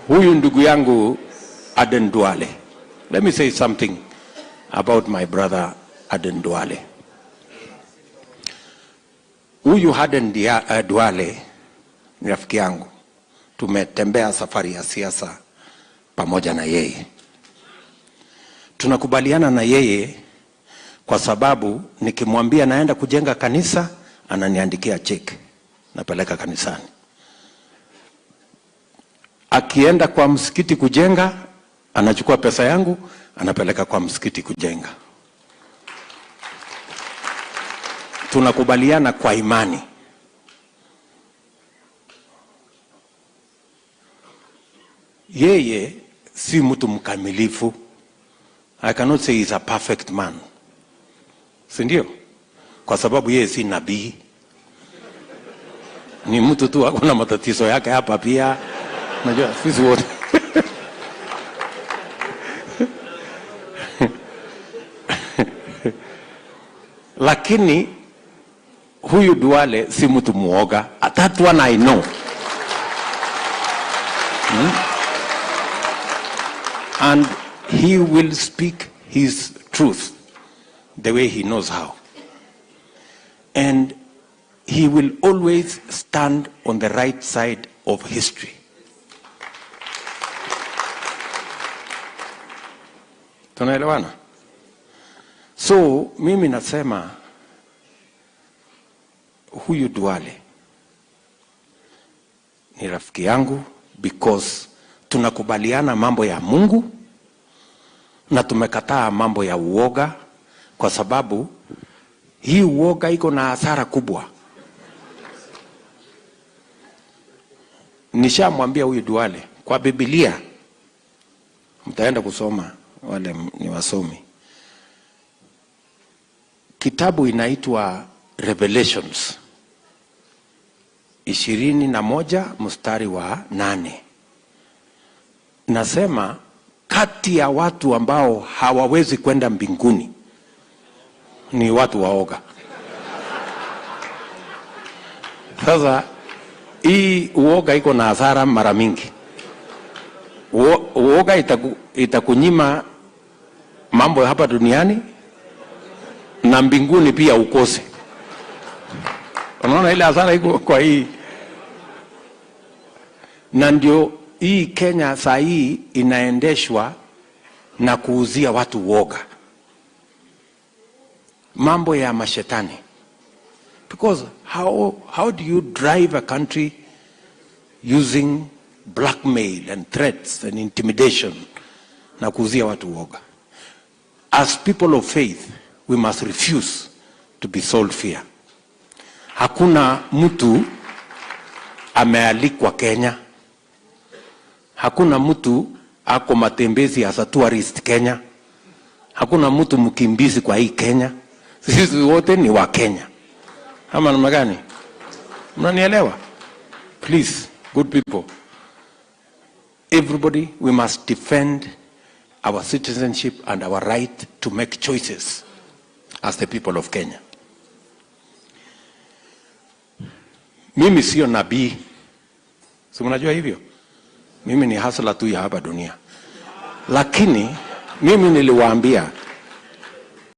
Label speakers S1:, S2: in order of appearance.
S1: huyu ndugu yangu Aden Bare. Let me say something about my brother Aden Bare. Huyu Aden Bare ni rafiki yangu. Tumetembea safari ya siasa pamoja na yeye. Tunakubaliana na yeye kwa sababu nikimwambia naenda kujenga kanisa, ananiandikia cheki, napeleka kanisani. Akienda kwa msikiti kujenga, anachukua pesa yangu, anapeleka kwa msikiti kujenga. Tunakubaliana kwa imani. Yeye si mtu mkamilifu. I cannot say he's a perfect man. Sindio? Kwa sababu yeye si nabii. Ni mtu tu akona matatizo yake hapa pia. Najua sisi wote. Lakini huyu Bare si mtu muoga. That one I know. And he will speak his truth the way he knows how. And he will always stand on the right side of history. Tunaelewana? So mimi nasema huyu Bare ni rafiki yangu because tunakubaliana mambo ya Mungu na tumekataa mambo ya uoga, kwa sababu hii uoga iko na hasara kubwa. Nishamwambia huyu Bare kwa Biblia, mtaenda kusoma wale ni wasomi, kitabu inaitwa Revelations 21:8. Nasema kati ya watu ambao hawawezi kwenda mbinguni ni watu waoga. Sasa hii uoga iko na hasara mara mingi. Uoga itakunyima mambo hapa duniani na mbinguni pia ukose. Unaona ile hasara iko kwa hii. Na ndio hii Kenya saa hii inaendeshwa na kuuzia watu uoga. Mambo ya mashetani. Because how do you drive a country using blackmail and threats and intimidation na kuuzia watu uoga? As people of faith, we must refuse to be sold fear. Hakuna mtu amealikwa Kenya. Hakuna mtu ako matembezi as a tourist Kenya. Hakuna mtu mkimbizi kwa hii Kenya. Sisi wote ni wa Kenya. Ama namna gani? Mnanielewa? Please, good people. Everybody, we must defend our citizenship and our right to make choices as the people of Kenya. Mimi sio nabii. Si mnajua hivyo? Mimi ni hasla tu ya hapa dunia. Lakini mimi niliwaambia